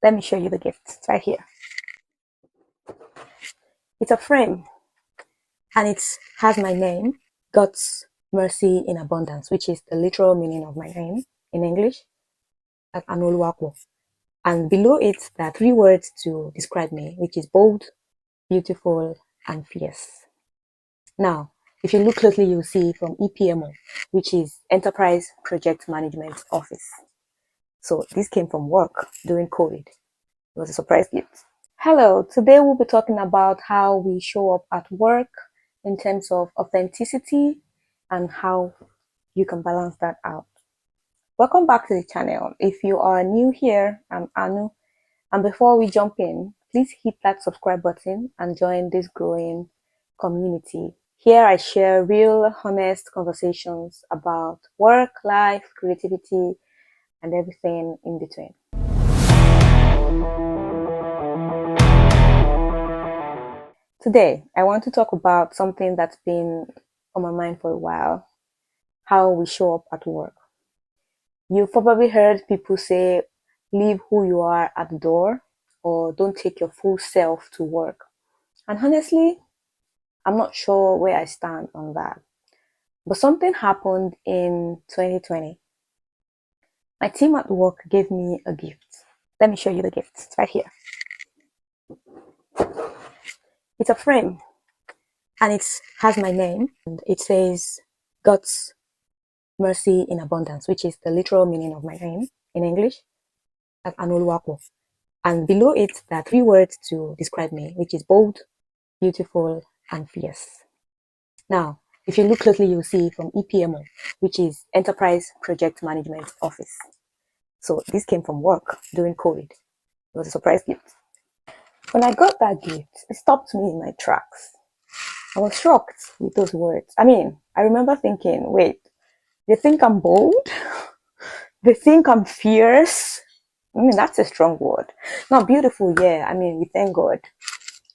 Let me show you the gift. It's right here. It's a frame and it has my name, God's mercy in abundance, which is the literal meaning of my name in English, like Anoluwako. And below it, there are three words to describe me, which is bold, beautiful, and fierce. Now, if you look closely, you'll see from EPMO, which is Enterprise Project Management Office. So this came from work during COVID. It was a surprise gift. Hello, today we'll be talking about how we show up at work in terms of authenticity and how you can balance that out. Welcome back to the channel. If you are new here, I'm Anu. And before we jump in, please hit that subscribe button and join this growing community. Here I share real, honest conversations about work, life, creativity, and everything in between. Today, I want to talk about something that's been on my mind for a while, how we show up at work. You've probably heard people say, leave who you are at the door, or don't take your full self to work. And honestly, I'm not sure where I stand on that. But something happened in 2020. My team at work gave me a gift. Let me show you the gift. It's right here. It's a frame and it has my name and it says God's mercy in abundance, which is the literal meaning of my name in English, like Anoluwako. And below it, there are three words to describe me, which is bold, beautiful, and fierce. Now, if you look closely, you'll see from EPMO, which is Enterprise Project Management Office. So this came from work during COVID. It was a surprise gift. When I got that gift, it stopped me in my tracks. I was shocked with those words. I remember thinking, wait, they think I'm bold? They think I'm fierce? That's a strong word. Not beautiful, yeah. We thank God.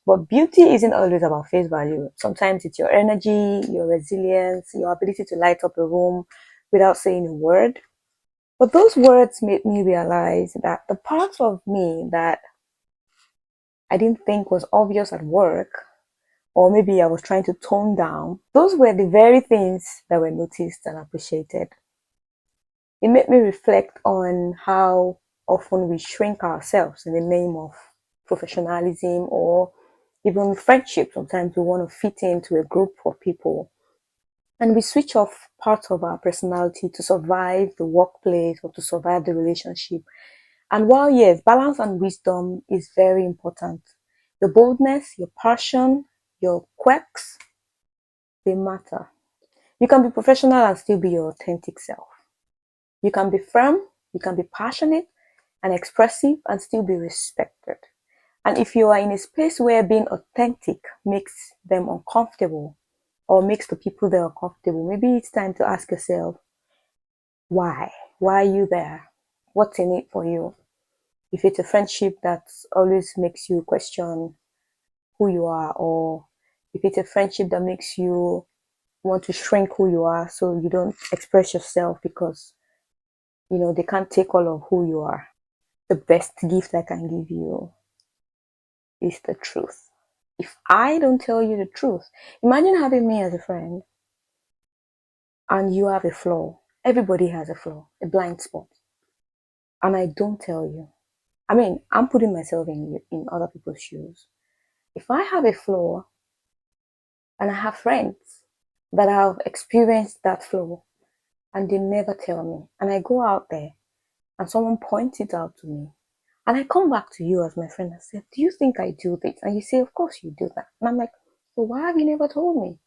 But beauty isn't always about face value. Sometimes it's your energy, your resilience, your ability to light up a room without saying a word. But those words made me realize that the parts of me that I didn't think was obvious at work, or maybe I was trying to tone down, those were the very things that were noticed and appreciated. It made me reflect on how often we shrink ourselves in the name of professionalism or even friendship. Sometimes we want to fit into a group of people and we switch off parts of our personality to survive the workplace or to survive the relationship. And while yes, balance and wisdom is very important, your boldness, your passion, your quirks, they matter. You can be professional and still be your authentic self. You can be firm, you can be passionate and expressive and still be respected. And if you are in a space where being authentic makes them uncomfortable or makes the people there uncomfortable, maybe it's time to ask yourself, why? Why are you there? What's in it for you? If it's a friendship that always makes you question who you are, or if it's a friendship that makes you want to shrink who you are so you don't express yourself because they can't take all of who you are. The best gift I can give you is the truth. If I don't tell you the truth, imagine having me as a friend and you have a flaw. Everybody has a flaw, a blind spot, and I don't tell you. I'm putting myself in other people's shoes. If I have a flaw and I have friends that have experienced that flaw and they never tell me, and I go out there and someone points it out to me, and I come back to you as my friend and say, do you think I do this? And you say, of course you do that. And I'm like, so why have you never told me?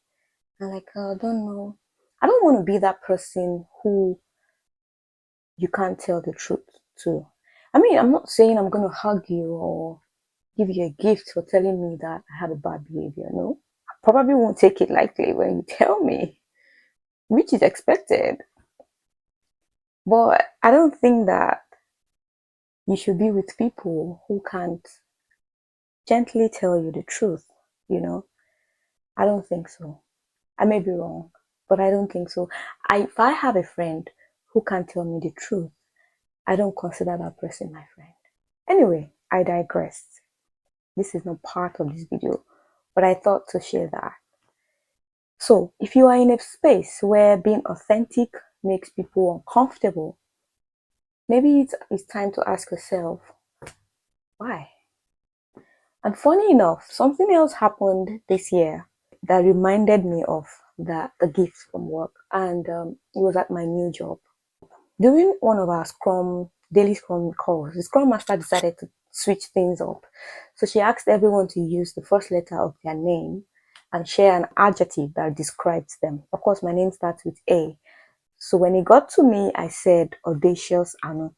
And like, I don't know. I don't want to be that person who you can't tell the truth to. I'm not saying I'm going to hug you or give you a gift for telling me that I had a bad behavior. No, I probably won't take it lightly when you tell me, which is expected. But I don't think that you should be with people who can't gently tell you the truth, you know? I don't think so. I may be wrong, but I don't think so. If I have a friend who can't tell me the truth, I don't consider that person my friend. Anyway, I digressed. This is not part of this video, but I thought to share that. So, if you are in a space where being authentic makes people uncomfortable, maybe it's time to ask yourself, why? And funny enough, something else happened this year that reminded me of the gift from work, and it was at my new job. During one of our daily Scrum calls, the Scrum Master decided to switch things up. So she asked everyone to use the first letter of their name and share an adjective that describes them. Of course, my name starts with A. So when it got to me, I said audacious Anu.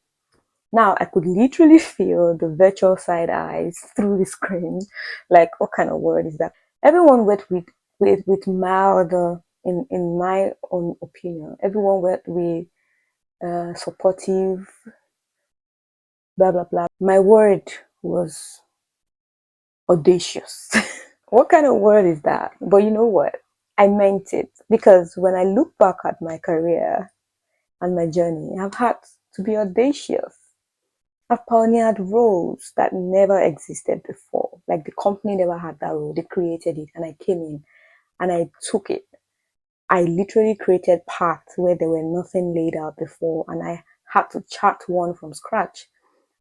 Now I could literally feel the virtual side eyes through the screen. Like, what kind of word is that? Everyone went with mild, in my own opinion, everyone went with supportive, blah blah blah. My word was audacious. What kind of word is that? But you know what? I meant it, because when I look back at my career and my journey, I've had to be audacious. I've pioneered roles that never existed before. Like, the company never had that role. They created it and I came in and I took it. I literally created paths where there were nothing laid out before, and I had to chart one from scratch.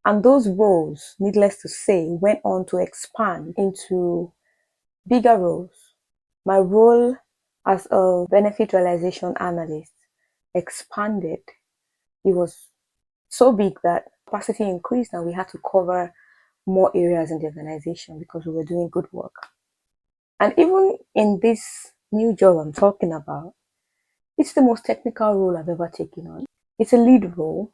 And those roles, needless to say, went on to expand into bigger roles. My role as a benefit realization analyst expanded. It was so big that capacity increased and we had to cover more areas in the organization because we were doing good work. And even in this new job I'm talking about, it's the most technical role I've ever taken on. It's a lead role.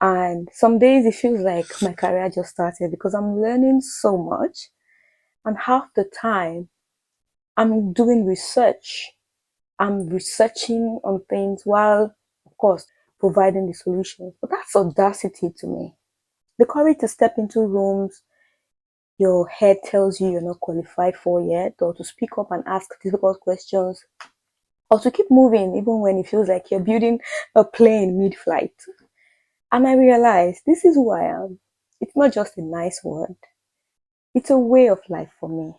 And some days it feels like my career just started because I'm learning so much. And half the time I'm doing research. I'm researching on things while, of course, providing the solutions. But that's audacity to me. The courage to step into rooms your head tells you you're not qualified for yet, or to speak up and ask difficult questions, or to keep moving even when it feels like you're building a plane mid-flight. And I realized this is who I am. It's not just a nice word. It's a way of life for me.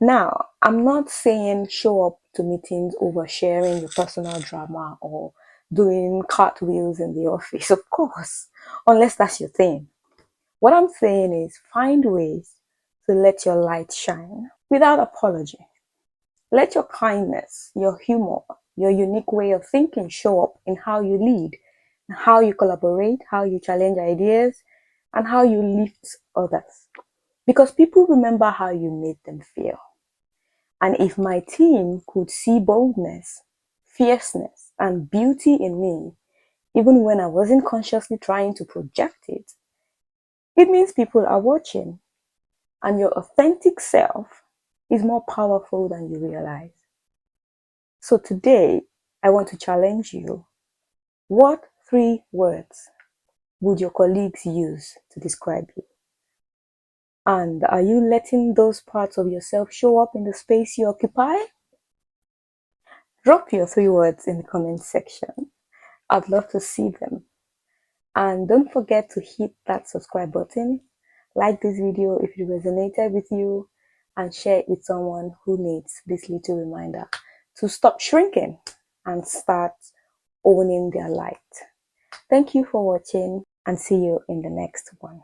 Now, I'm not saying show up to meetings oversharing your personal drama or doing cartwheels in the office, of course, unless that's your thing. What I'm saying is find ways to let your light shine without apology. Let your kindness, your humor, your unique way of thinking show up in how you lead, how you collaborate, how you challenge ideas, and how you lift others. Because people remember how you made them feel. And if my team could see boldness, fierceness, and beauty in me, even when I wasn't consciously trying to project it, it means people are watching. And your authentic self is more powerful than you realize. So today, I want to challenge you. What 3 words would your colleagues use to describe you? And are you letting those parts of yourself show up in the space you occupy? Drop your 3 words in the comment section. I'd love to see them. And don't forget to hit that subscribe button, like this video if it resonated with you, and share it with someone who needs this little reminder to stop shrinking and start owning their light. Thank you for watching, and see you in the next one.